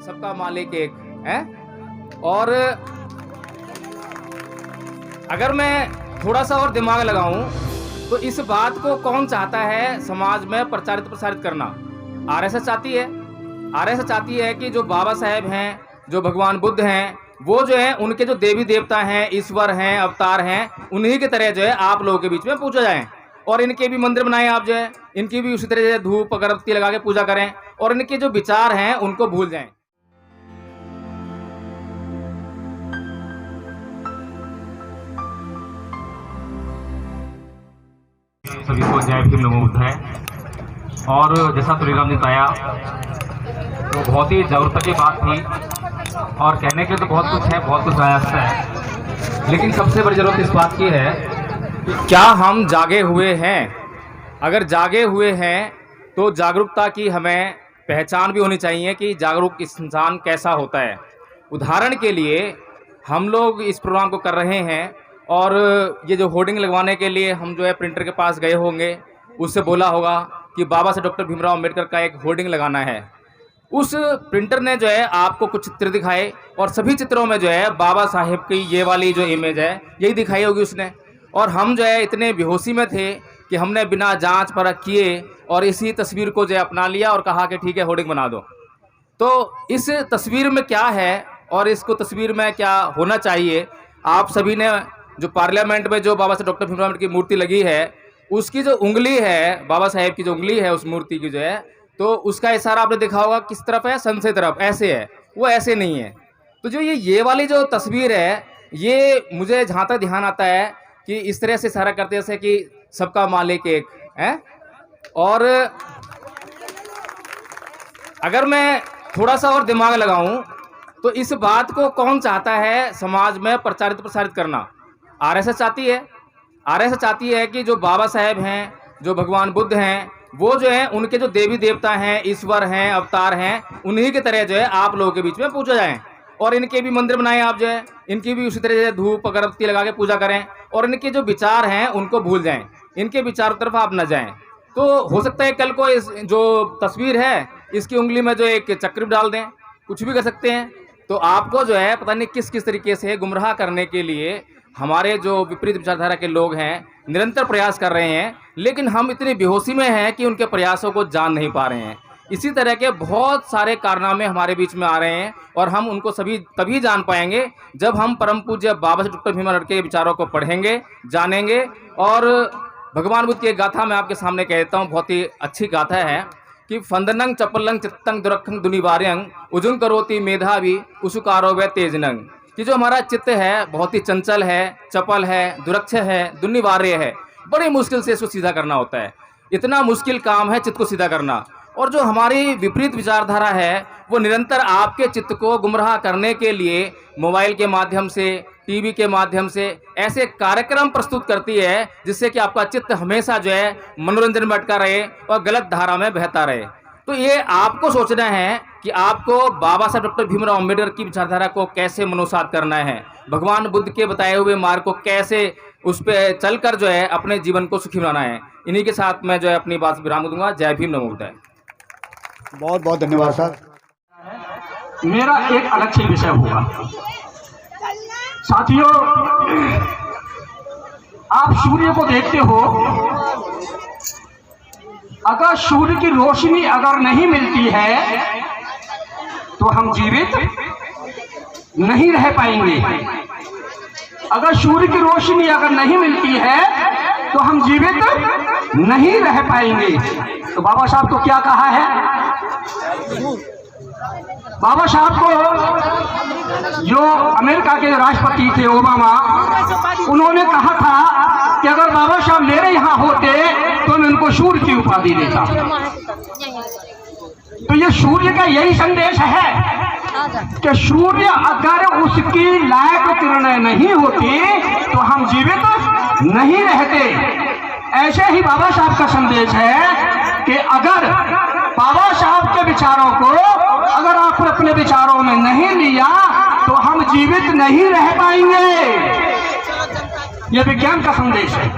सबका मालिक एक है। और अगर मैं थोड़ा सा और दिमाग लगाऊं तो इस बात को कौन चाहता है समाज में प्रसारित करना? आरएसएस चाहती है। आरएसएस चाहती है कि जो बाबा साहेब हैं, जो भगवान बुद्ध हैं, वो जो है उनके जो देवी देवता हैं, ईश्वर हैं, अवतार हैं, उन्हीं की तरह जो है आप लोगों के बीच में पूजा जाएं। और इनके भी मंदिर बनाएं, आप जो है इनकी भी उसी तरह से धूप अगरबत्ती लगा के पूजा करें और इनके जो विचार हैं उनको भूल जाएं। सभी को जय भीम नमो बुद्धाय। और जैसा तुरीराम ने बताया तो बहुत ही ज़रूरत की बात थी और कहने के लिए तो बहुत कुछ है, बहुत कुछ आया है, लेकिन सबसे बड़ी ज़रूरत इस बात की है कि क्या हम जागे हुए हैं? अगर जागे हुए हैं तो जागरूकता की हमें पहचान भी होनी चाहिए कि जागरूक इंसान कैसा होता है। उदाहरण के लिए हम लोग इस प्रोग्राम को कर रहे हैं और ये जो होर्डिंग लगवाने के लिए हम जो है प्रिंटर के पास गए होंगे, उससे बोला होगा कि बाबा साहब डॉक्टर भीमराव अम्बेडकर का एक होर्डिंग लगाना है। उस प्रिंटर ने जो है आपको कुछ चित्र दिखाए और सभी चित्रों में जो है बाबा साहेब की ये वाली जो इमेज है यही दिखाई होगी उसने। और हम जो है इतने बेहोशी में थे कि हमने बिना जांच परख किए और इसी तस्वीर को जो है अपना लिया और कहा कि ठीक है होर्डिंग बना दो। तो इस तस्वीर में क्या है और इसको तस्वीर में क्या होना चाहिए, आप सभी ने जो पार्लियामेंट में जो बाबा साहब डॉक्टर भीमराव अम्बेडकर की मूर्ति लगी है, उसकी जो उंगली है, बाबा साहेब की जो उंगली है उस मूर्ति की जो है, तो उसका इशारा आपने देखा होगा किस तरफ है? सन से तरफ, ऐसे है, वो ऐसे नहीं है। तो जो ये वाली जो तस्वीर है, ये मुझे जहाँ तक ध्यान आता है कि इस तरह से इशारा करते जैसे कि सबका मालिक एक है। और अगर मैं थोड़ा सा और दिमाग लगाऊं तो इस बात को कौन चाहता है समाज में प्रसारित करना? आरएसएस चाहती है। आरएसएस चाहती है कि जो बाबा साहेब हैं, जो भगवान बुद्ध हैं, वो जो है उनके जो देवी देवता हैं, ईश्वर हैं, अवतार हैं, उन्हीं की तरह जो है आप लोगों के बीच में पूजा जाएं। और इनके भी मंदिर बनाएं, आप जो है इनकी भी उसी तरह से धूप अगरबत्ती लगा के पूजा करें और इनके जो विचार हैं उनको भूल जाएं, इनके विचारों तरफ आप न जाएं। तो हो सकता है कल को इस जो तस्वीर है इसकी उंगली में जो एक चक्र डाल दें, कुछ भी कर सकते हैं। तो आपको जो है पता नहीं किस किस तरीके से गुमराह करने के लिए हमारे जो विपरीत विचारधारा के लोग हैं निरंतर प्रयास कर रहे हैं, लेकिन हम इतनी बेहोशी में हैं कि उनके प्रयासों को जान नहीं पा रहे हैं। इसी तरह के बहुत सारे कारनामे हमारे बीच में आ रहे हैं और हम उनको सभी तभी जान पाएंगे जब हम परम पूज्य बाबा साहब डॉक्टर भीमराव अम्बेडकर के विचारों को पढ़ेंगे, जानेंगे। और भगवान बुद्ध की एक गाथा मैं आपके सामने कह देता हूँ, बहुत ही अच्छी गाथा है कि फंदनंग चपलंग चित्तंग दुरखंग दुनिवार्यंग उजुंग करोति मेधावी उसुकारो व तेजनंग। कि जो हमारा चित्त है बहुत ही चंचल है, चपल है, दुरक्ष है, दुनिवार्य है। बड़ी मुश्किल से इसको सीधा करना होता है, इतना मुश्किल काम है चित्त को सीधा करना। और जो हमारी विपरीत विचारधारा है वो निरंतर आपके चित्त को गुमराह करने के लिए मोबाइल के माध्यम से, टीवी के माध्यम से ऐसे कार्यक्रम प्रस्तुत करती है जिससे कि आपका चित्त हमेशा जो है मनोरंजन में अटका रहे और गलत धारा में बहता रहे। तो ये आपको सोचना है कि आपको बाबा साहब डॉक्टर भीमराव अम्बेडकर की विचारधारा को कैसे मनोसात करना है, भगवान बुद्ध के बताए हुए मार्ग को कैसे उस पर चलकर जो है अपने जीवन को सुखी बनाना है। इन्हीं के साथ मैं जो है अपनी बात विराम दूंगा। जय भीम नमो बुद्धाय। बहुत बहुत धन्यवाद सर। मेरा एक अलग से विषय होगा। साथियों, आप सूर्य को देखते हो, अगर सूर्य की रोशनी अगर नहीं मिलती है तो हम जीवित नहीं रह पाएंगे। अगर सूर्य की रोशनी अगर नहीं मिलती है तो हम जीवित नहीं रह पाएंगे। तो बाबा साहब को क्या कहा है? बाबा साहब को जो अमेरिका के राष्ट्रपति थे ओबामा, उन्होंने कहा था कि अगर बाबा साहब मेरे यहाँ होते तो मैं उनको सूर्य की उपाधि देता। तो ये सूर्य का यही संदेश है कि सूर्य अगर उसकी लायक किरणें नहीं होती तो हम जीवित नहीं रहते। ऐसे ही बाबा साहब का संदेश है कि अगर बाबा साहब के विचारों को अगर आप अपने विचारों में नहीं लिया तो हम जीवित नहीं रह पाएंगे। यह विज्ञान का संदेश है।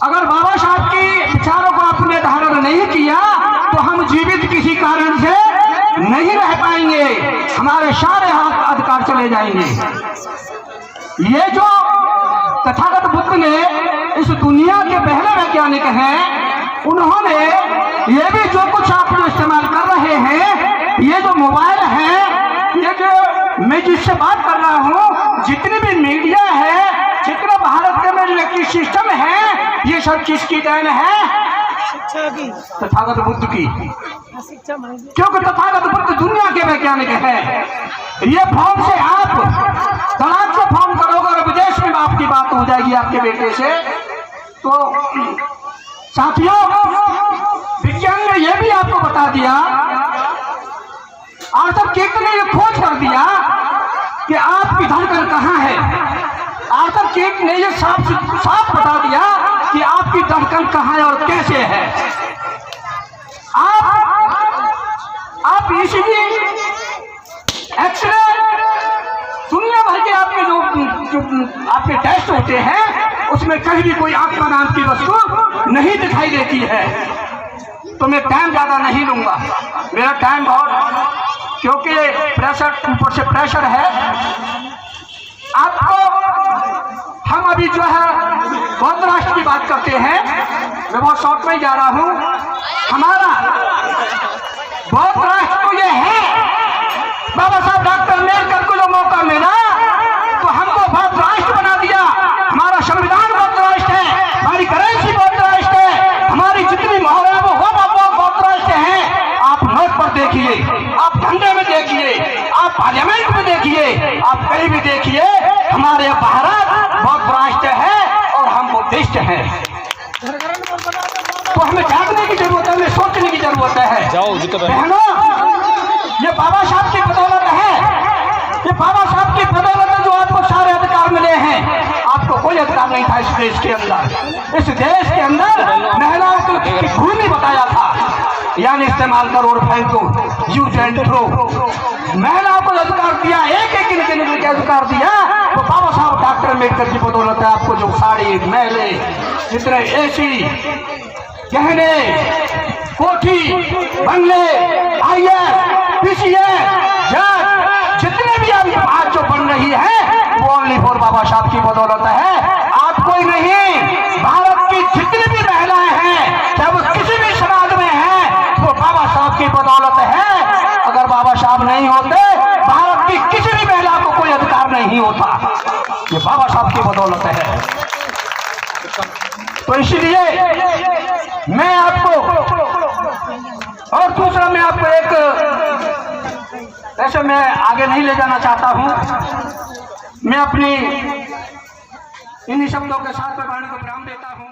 अगर बाबा साहब के विचारों को आपने धारण नहीं किया तो हम जीवित किसी कारण से नहीं रह पाएंगे। ये जो तथागत बुद्ध ने इस दुनिया के पहले वैज्ञानिक हैं, उन्होंने ये भी जो कुछ आप जो इस्तेमाल कर रहे हैं, ये जो मोबाइल है, ये जो मैं जिससे बात कर रहा हूँ, जितनी भी मीडिया है, जितना भारत के में इलेक्ट्रिक सिस्टम है, ये सब किसकी देन है? तथागत बुद्ध की। क्योंकि तथागत बुद्ध दुनिया के वैज्ञानिक है। ये फॉर्म से आप तलाक से फॉर्म करोगे और विदेश में आपकी बात हो जाएगी आपके बेटे से, तो साथियों विज्ञान ने यह भी आपको बता दिया, आर्थर केक ने यह खोज कर दिया कि आपकी धड़कन कहाँ है। आर्थर केक ने यह साफ बता दिया कि आपकी धड़कन कहाँ है और कैसे है। आप इसीलिए एक्सरे दुनिया भर के आपके जो आपके टेस्ट होते हैं, उसमें कहीं भी कोई आत्मा नाम की वस्तु नहीं दिखाई देती है। तो मैं टाइम ज्यादा नहीं लूंगा, मेरा टाइम बहुत, क्योंकि प्रेशर ऊपर से प्रेशर है। आपको हम अभी जो है बौद्ध राष्ट्र की बात करते हैं, मैं बहुत शॉर्ट में जा रहा हूं। हमारा बौद्ध राष्ट्र तो ये है, बाबा साहब डॉक्टर अम्बेडकर को जो मौका मिला तो हमको बौद्ध राष्ट्र बना दिया। हमारा संविधान बौद्ध राष्ट्र है, हमारी करेंसी बौद्ध राष्ट्र है, हमारी जितनी मोहर है वो बौद्ध राष्ट्र है। आप नोट पर देखिए, आप झंडे में देखिए, आप पार्लियामेंट में देखिए, आप कहीं भी देखिए, हमारे भारत बौद्ध राष्ट्र है और हम बुद्धिस्ट हैं। तो हमें जागने की जरूरत है, हमें सोचने की जरूरत है। बहनों, ये बाबा साहब की बदौलत है, ये बाबा साहब की बदौलत है जो आपको सारे अधिकार मिले हैं। आपको कोई अधिकार नहीं था इस देश के अंदर। इस देश के अंदर महिलाओं की भूमि बताया था, यानी इस्तेमाल करो और फेंको, यूज एंड थ्रो। महिलाओं को अधिकार दिया, एक एक इनके अधिकार दिया, तो बाबा साहब डॉक्टर अम्बेडकर की बदौलत है। आपको जो साड़ी, महले, जितने एसी, गहने, कोठी, बंगले, आईएएस, पीसीएस, जज, जितने भी अभी बात जो बन रही है वो ओनली फॉर बाबा साहब की बदौलत है। आपको ही नहीं, भारत की जितनी भी महिलाएं हैं, चाहे वो किसी भी समाज में हैं, वो बाबा साहब की बदौलत है। अगर बाबा साहब नहीं होते, भारत की किसी भी महिला को कोई अधिकार नहीं होता। ये बाबा साहब की बदौलत है। तो इसलिए मैं आपको, और दूसरा मैं आपको एक, ऐसे मैं आगे नहीं ले जाना चाहता हूं, मैं अपनी इन्हीं शब्दों के साथ मैं वाणी को विराम देता हूं।